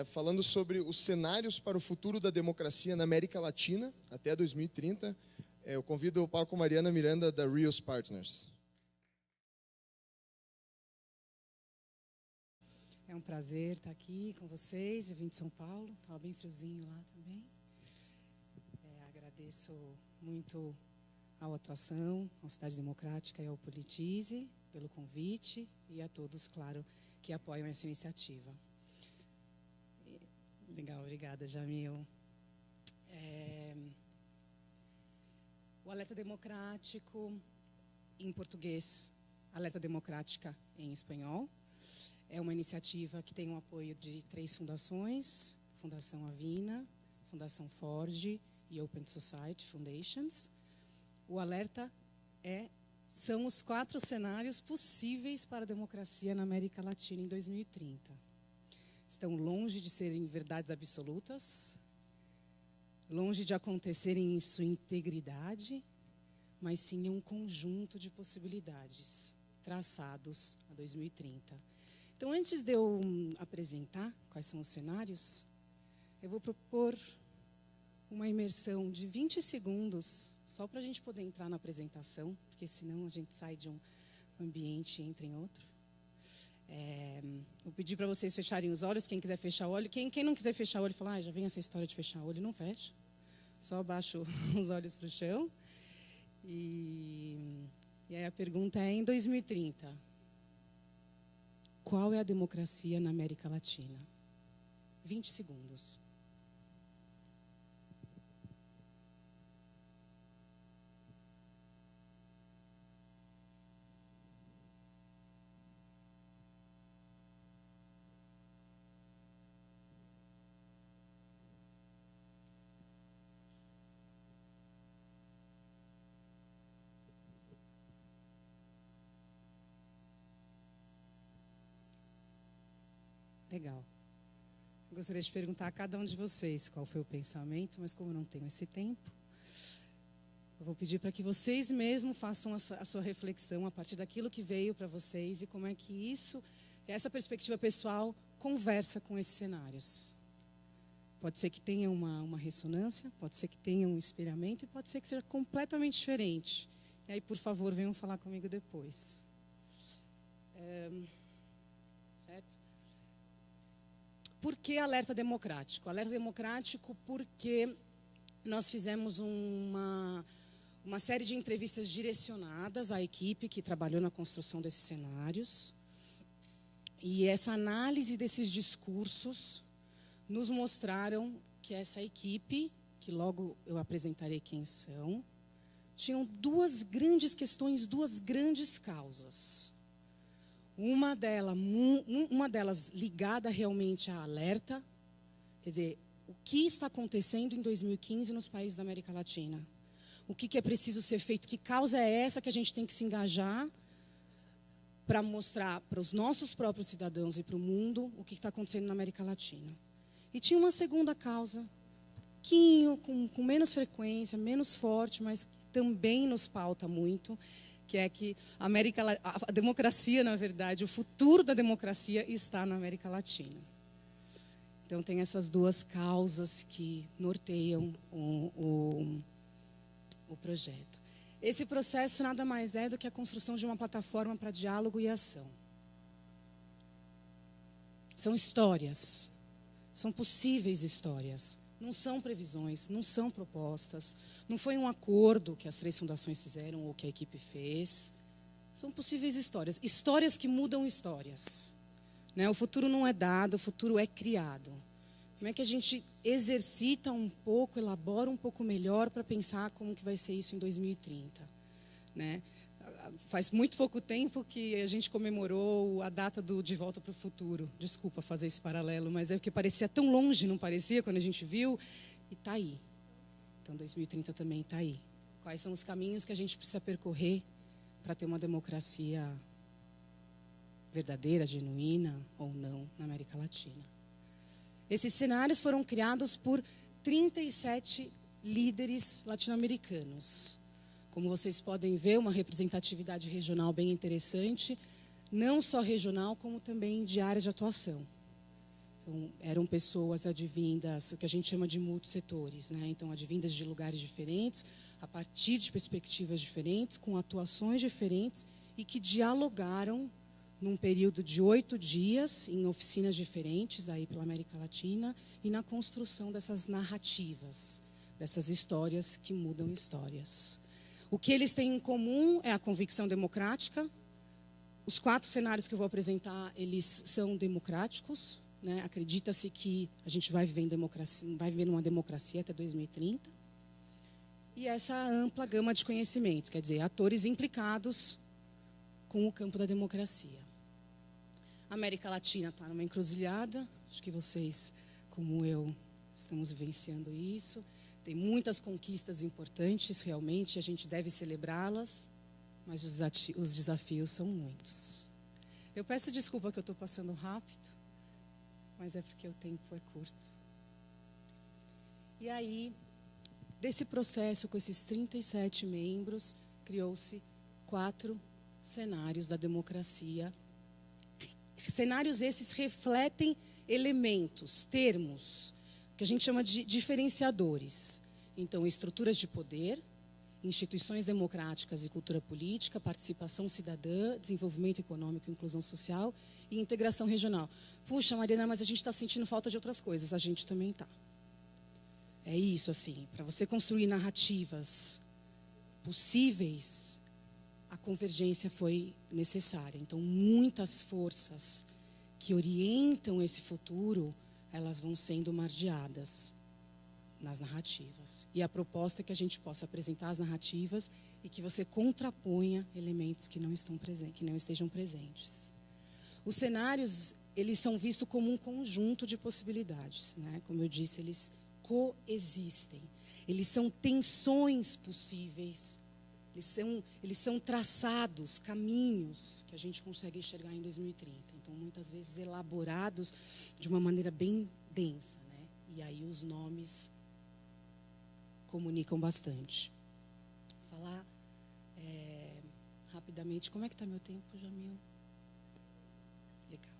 falando sobre os cenários para o futuro da democracia na América Latina até 2030. Eu convido o Paco Mariana Miranda, da Rios Partners. É um prazer estar aqui com vocês. Eu vim de São Paulo, estava bem friozinho lá também. Agradeço muito ao Atuação, à Cidade Democrática e ao Politize pelo convite e a todos, claro, que apoiam essa iniciativa. Legal, obrigada, Jamil. O Alerta Democrático, em português, Alerta Democrática em espanhol, é uma iniciativa que tem o apoio de 3 fundações: Fundação Avina, Fundação Ford e Open Society Foundations. O alerta são os 4 cenários possíveis para a democracia na América Latina em 2030. Estão longe de serem verdades absolutas, longe de acontecerem em sua integridade, mas sim em um conjunto de possibilidades traçados a 2030. Então, antes de eu apresentar quais são os cenários, eu vou propor uma imersão de 20 segundos, só para a gente poder entrar na apresentação, porque senão a gente sai de um ambiente e entra em outro. Vou pedir para vocês fecharem os olhos, quem quiser fechar o olho. Quem não quiser fechar o olho, falar, já vem essa história de fechar o olho, não fecha. Só abaixo os olhos para o chão. E aí a pergunta é, em 2030, qual é a democracia na América Latina? 20 segundos. Legal. Eu gostaria de perguntar a cada um de vocês qual foi o pensamento, mas como eu não tenho esse tempo, eu vou pedir para que vocês mesmos façam a sua reflexão a partir daquilo que veio para vocês e como é que essa perspectiva pessoal conversa com esses cenários. Pode ser que tenha uma ressonância, pode ser que tenha um espelhamento e pode ser que seja completamente diferente. E aí, por favor, venham falar comigo depois. Certo? Por que alerta democrático? Alerta democrático porque nós fizemos uma série de entrevistas direcionadas à equipe que trabalhou na construção desses cenários. E essa análise desses discursos nos mostraram que essa equipe, que logo eu apresentarei quem são, tinham 2 grandes questões, 2 grandes causas. Uma delas ligada realmente à alerta, quer dizer, o que está acontecendo em 2015 nos países da América Latina? O que é preciso ser feito? Que causa é essa que a gente tem que se engajar para mostrar para os nossos próprios cidadãos e para o mundo o que está acontecendo na América Latina? E tinha uma segunda causa, com menos frequência, menos forte, mas que também nos pauta muito, que é que a democracia, na verdade, o futuro da democracia está na América Latina. Então, tem essas 2 causas que norteiam o projeto. Esse processo nada mais é do que a construção de uma plataforma para diálogo e ação. São histórias, são possíveis histórias. Não são previsões, não são propostas, não foi um acordo que as 3 fundações fizeram ou que a equipe fez. São possíveis histórias, histórias que mudam histórias. O futuro não é dado, o futuro é criado. Como é que a gente exercita um pouco, elabora um pouco melhor para pensar como que vai ser isso em 2030? Faz muito pouco tempo que a gente comemorou a data do De Volta para o Futuro. Desculpa fazer esse paralelo, mas é porque parecia tão longe, não parecia, quando a gente viu? E está aí. Então, 2030 também está aí. Quais são os caminhos que a gente precisa percorrer para ter uma democracia verdadeira, genuína ou não, na América Latina? Esses cenários foram criados por 37 líderes latino-americanos. Como vocês podem ver, uma representatividade regional bem interessante, não só regional, como também de área de atuação. Então, Então, eram pessoas advindas, o que a gente chama de multissetores, né? Então, advindas de lugares diferentes, a partir de perspectivas diferentes, com atuações diferentes e que dialogaram num período de 8 dias, em oficinas diferentes, aí pela América Latina, e na construção dessas narrativas, dessas histórias que mudam histórias. O que eles têm em comum é a convicção democrática. Os 4 cenários que eu vou apresentar, eles são democráticos, né? Acredita-se que a gente vai viver em democracia, vai viver numa democracia até 2030. E essa ampla gama de conhecimentos, quer dizer, atores implicados com o campo da democracia. A América Latina está numa encruzilhada, acho que vocês, como eu, estamos vivenciando isso. Tem muitas conquistas importantes, realmente, a gente deve celebrá-las, mas os desafios são muitos. Eu peço desculpa que eu estou passando rápido, mas é porque o tempo é curto. E aí, desse processo, com esses 37 membros, criou-se 4 cenários da democracia. Cenários esses refletem elementos, termos, que a gente chama de diferenciadores. Então, estruturas de poder, instituições democráticas e cultura política, participação cidadã, desenvolvimento econômico, inclusão social e integração regional. Puxa, Mariana, mas a gente está sentindo falta de outras coisas. A gente também está. É isso, assim, para você construir narrativas possíveis, a convergência foi necessária. Então, muitas forças que orientam esse futuro, elas vão sendo margeadas nas narrativas. E a proposta é que a gente possa apresentar as narrativas e que você contraponha elementos que não estejam presentes. Os cenários, eles são vistos como um conjunto de possibilidades, né? Como eu disse, eles coexistem. Eles são tensões possíveis. Eles são traçados, caminhos que a gente consegue enxergar em 2030. Então, muitas vezes elaborados de uma maneira bem densa, né? E aí os nomes comunicam bastante. Vou falar rapidamente. Como é que está meu tempo, Jamil? Legal.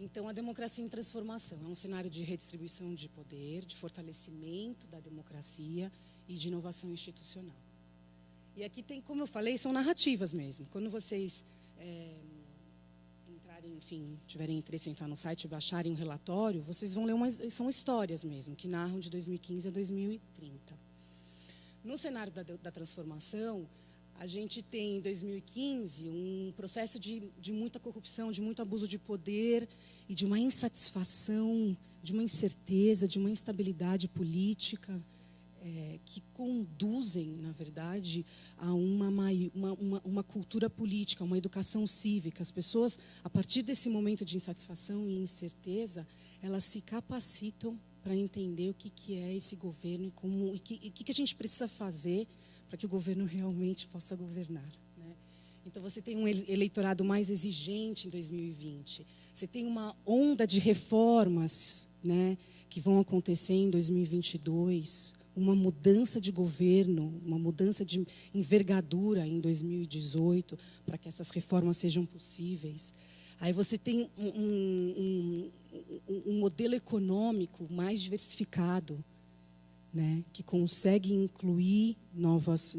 Então, a democracia em transformação é um cenário de redistribuição de poder, de fortalecimento da democracia e de inovação institucional. E aqui tem, como eu falei, são narrativas mesmo. Quando vocês entrarem, enfim, tiverem interesse em entrar no site e baixarem um relatório, vocês vão ler são histórias mesmo, que narram de 2015 a 2030. No cenário da transformação, a gente tem, em 2015, um processo de muita corrupção, de muito abuso de poder e de uma insatisfação, de uma incerteza, de uma instabilidade política, que conduzem, na verdade, a uma cultura política, uma educação cívica. As pessoas, a partir desse momento de insatisfação e incerteza, elas se capacitam para entender o que é esse governo e o que a gente precisa fazer para que o governo realmente possa governar, né? Então, você tem um eleitorado mais exigente em 2020. Você tem uma onda de reformas, né, que vão acontecer em 2022, uma mudança de governo, uma mudança de envergadura em 2018, para que essas reformas sejam possíveis. Aí você tem um modelo econômico mais diversificado, né, que consegue incluir novas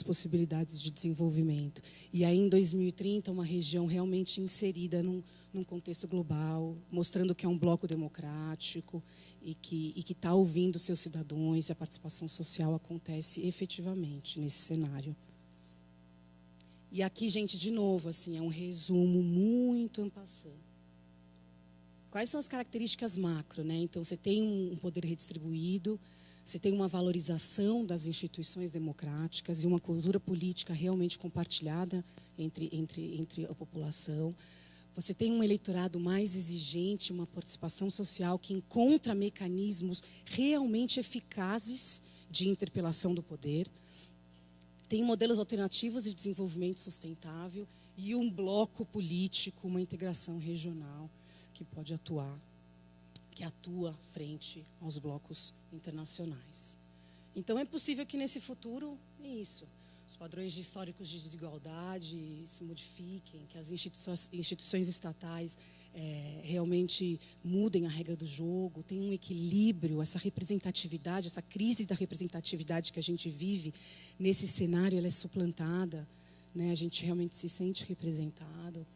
possibilidades de desenvolvimento. E aí, em 2030, uma região realmente inserida num contexto global, mostrando que é um bloco democrático e que está ouvindo seus cidadãos, e a participação social acontece efetivamente nesse cenário. E aqui, gente, de novo, assim, é um resumo muito en passant. Quais são as características macro, né? Então, você tem um poder redistribuído, você tem uma valorização das instituições democráticas e uma cultura política realmente compartilhada entre a população. Você tem um eleitorado mais exigente, uma participação social que encontra mecanismos realmente eficazes de interpelação do poder. Tem modelos alternativos de desenvolvimento sustentável e um bloco político, uma integração regional que pode atuar, que atua frente aos blocos internacionais. Então, é possível que nesse futuro, é isso, os padrões históricos de desigualdade se modifiquem, que as instituições estatais realmente mudem a regra do jogo, tem um equilíbrio, essa representatividade, essa crise da representatividade que a gente vive nesse cenário, ela é suplantada, né? A gente realmente se sente representado.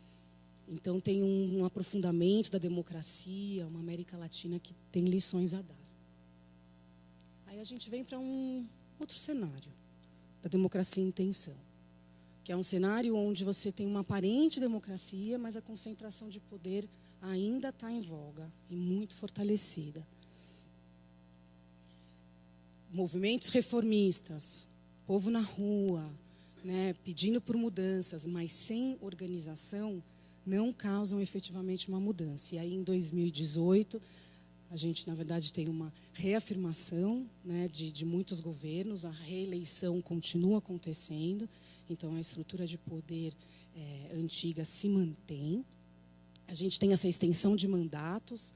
Então, tem um aprofundamento da democracia, uma América Latina que tem lições a dar. Aí a gente vem para um outro cenário, da democracia em tensão, que é um cenário onde você tem uma aparente democracia, mas a concentração de poder ainda está em voga e muito fortalecida. Movimentos reformistas, povo na rua, né, pedindo por mudanças, mas sem organização, não causam efetivamente uma mudança. E aí, em 2018, a gente, na verdade, tem uma reafirmação, né, de muitos governos, a reeleição continua acontecendo, então a estrutura de poder antiga se mantém. A gente tem essa extensão de mandatos,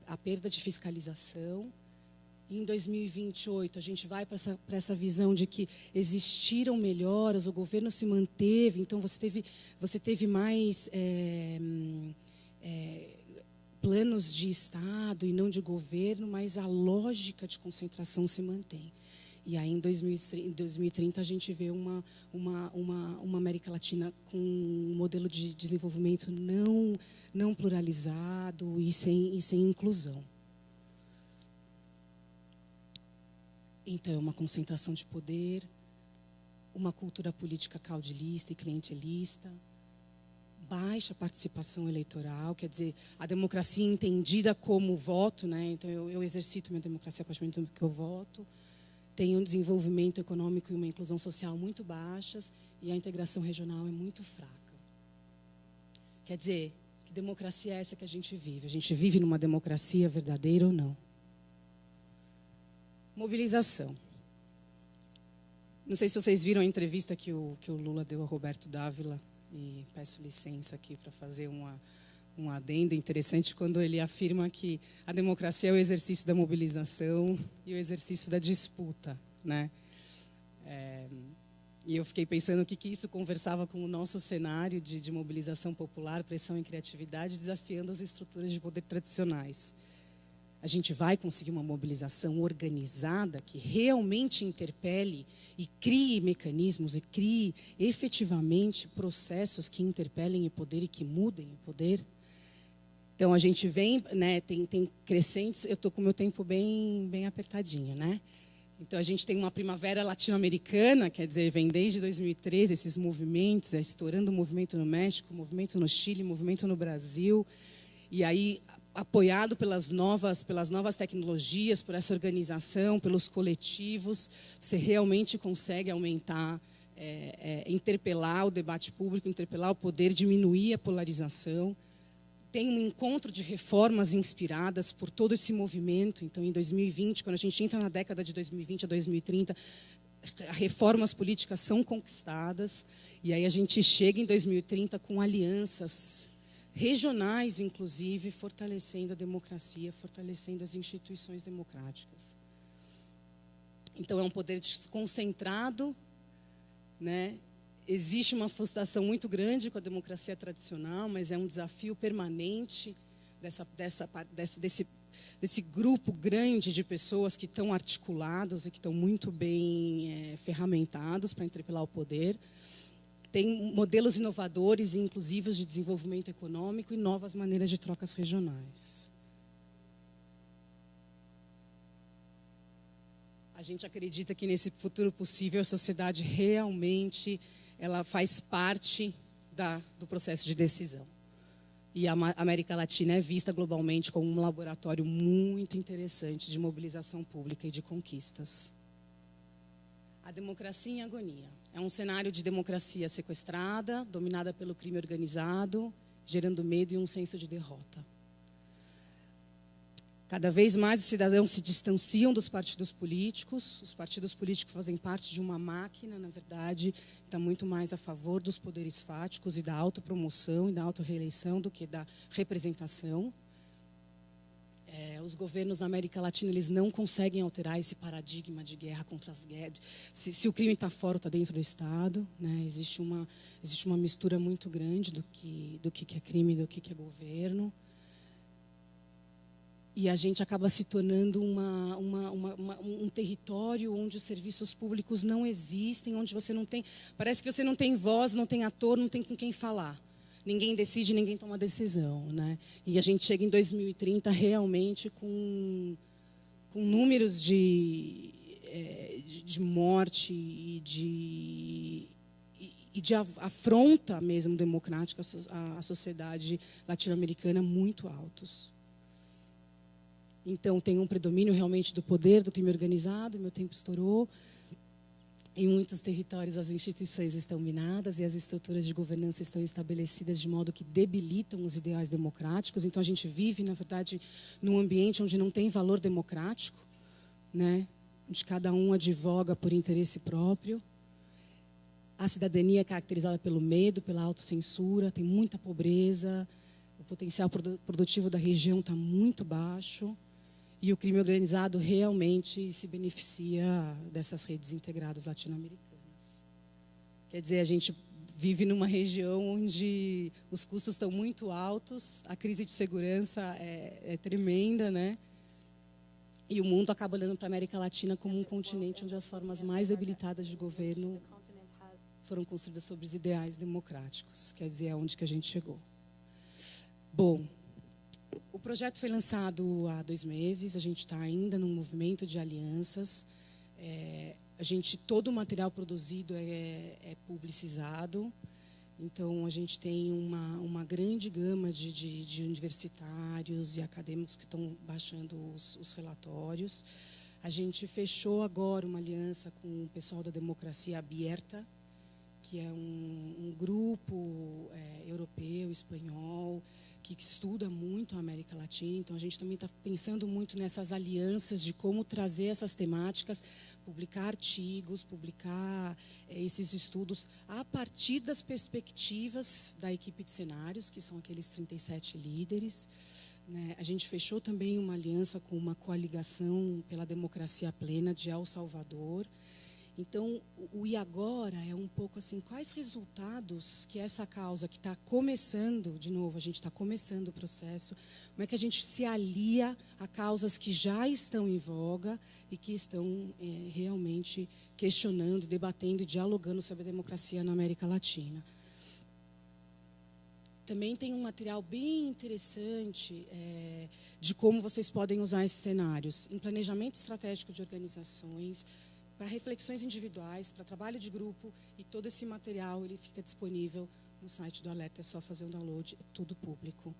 a perda de fiscalização. Em 2028, a gente vai para essa visão de que existiram melhoras, o governo se manteve, então você teve mais planos de Estado e não de governo, mas a lógica de concentração se mantém. E aí, em 2030, a gente vê uma América Latina com um modelo de desenvolvimento não pluralizado e sem inclusão. Então, é uma concentração de poder, uma cultura política caudilista e clientelista, baixa participação eleitoral, quer dizer, a democracia entendida como voto, né? Então eu exercito minha democracia a partir do momento que eu voto, tem um desenvolvimento econômico e uma inclusão social muito baixas e a integração regional é muito fraca. Quer dizer, que democracia é essa que a gente vive? A gente vive numa democracia verdadeira ou não? Mobilização. Não sei se vocês viram a entrevista que o Lula deu a Roberto Dávila, e peço licença aqui para fazer um adendo interessante quando ele afirma que a democracia é o exercício da mobilização e o exercício da disputa, né? E eu fiquei pensando o que isso conversava com o nosso cenário de mobilização popular, pressão e criatividade, desafiando as estruturas de poder tradicionais. A gente vai conseguir uma mobilização organizada que realmente interpele e crie mecanismos e crie efetivamente processos que interpelem o poder e que mudem o poder? Então, a gente vem, né, tem crescentes, eu estou com o meu tempo bem apertadinho, né? Então, a gente tem uma primavera latino-americana, quer dizer, vem desde 2013 esses movimentos, estourando o movimento no México, movimento no Chile, movimento no Brasil, e aí apoiado pelas novas tecnologias, por essa organização, pelos coletivos, você realmente consegue aumentar, interpelar o debate público, interpelar o poder, diminuir a polarização. Tem um encontro de reformas inspiradas por todo esse movimento. Então, em 2020, quando a gente entra na década de 2020 a 2030, reformas políticas são conquistadas, e aí a gente chega em 2030 com alianças regionais, inclusive, fortalecendo a democracia, fortalecendo as instituições democráticas. Então, é um poder desconcentrado, né? Existe uma frustração muito grande com a democracia tradicional, mas é um desafio permanente desse grupo grande de pessoas que estão articulados e que estão muito bem ferramentados para interpelar o poder. Tem modelos inovadores e inclusivos de desenvolvimento econômico e novas maneiras de trocas regionais. A gente acredita que nesse futuro possível a sociedade realmente ela faz parte do processo de decisão. E a América Latina é vista globalmente como um laboratório muito interessante de mobilização pública e de conquistas. A democracia em agonia. É um cenário de democracia sequestrada, dominada pelo crime organizado, gerando medo e um senso de derrota. Cada vez mais os cidadãos se distanciam dos partidos políticos. Os partidos políticos fazem parte de uma máquina, na verdade, está muito mais a favor dos poderes fáticos e da autopromoção e da autorreeleição do que da representação. os governos na América Latina eles não conseguem alterar esse paradigma de guerra contra as guerras. Se o crime está fora ou está dentro do Estado, né? Existe uma mistura muito grande do que é crime e do que é governo. E a gente acaba se tornando um território onde os serviços públicos não existem, onde você não tem... Parece que você não tem voz, não tem ator, não tem com quem falar. Ninguém decide, ninguém toma decisão, né? E a gente chega em 2030 realmente com números de morte e de afronta mesmo democrática à sociedade latino-americana muito altos. Então, tem um predomínio realmente do poder, do crime organizado, meu tempo estourou. Em muitos territórios, as instituições estão minadas e as estruturas de governança estão estabelecidas de modo que debilitam os ideais democráticos. Então, a gente vive, na verdade, num ambiente onde não tem valor democrático, né? Onde cada um advoga por interesse próprio. A cidadania é caracterizada pelo medo, pela autocensura, tem muita pobreza, o potencial produtivo da região está muito baixo. E o crime organizado realmente se beneficia dessas redes integradas latino-americanas. Quer dizer, a gente vive numa região onde os custos estão muito altos, a crise de segurança é tremenda, né? E o mundo acaba olhando para a América Latina como um continente onde as formas mais debilitadas de governo foram construídas sobre os ideais democráticos. Quer dizer, é onde que a gente chegou. Bom, o projeto foi lançado há 2 meses, a gente está ainda num movimento de alianças. Todo o material produzido é publicizado, então a gente tem uma grande gama de universitários e acadêmicos que estão baixando os relatórios. A gente fechou agora uma aliança com o pessoal da Democracia Aberta, que é um grupo europeu, espanhol, que estuda muito a América Latina. Então, a gente também está pensando muito nessas alianças de como trazer essas temáticas, publicar artigos, publicar esses estudos a partir das perspectivas da equipe de cenários, que são aqueles 37 líderes. Né? A gente fechou também uma aliança com uma coligação pela democracia plena de El Salvador. Então, o E Agora é um pouco assim, quais resultados que essa causa que está começando, de novo, a gente está começando o processo, como é que a gente se alia a causas que já estão em voga e que estão realmente questionando, debatendo e dialogando sobre a democracia na América Latina. Também tem um material bem interessante de como vocês podem usar esses cenários em planejamento estratégico de organizações, para reflexões individuais, para trabalho de grupo, e todo esse material ele fica disponível no site do Alerta, é só fazer um download, é tudo público.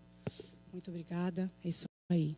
Muito obrigada, é isso aí.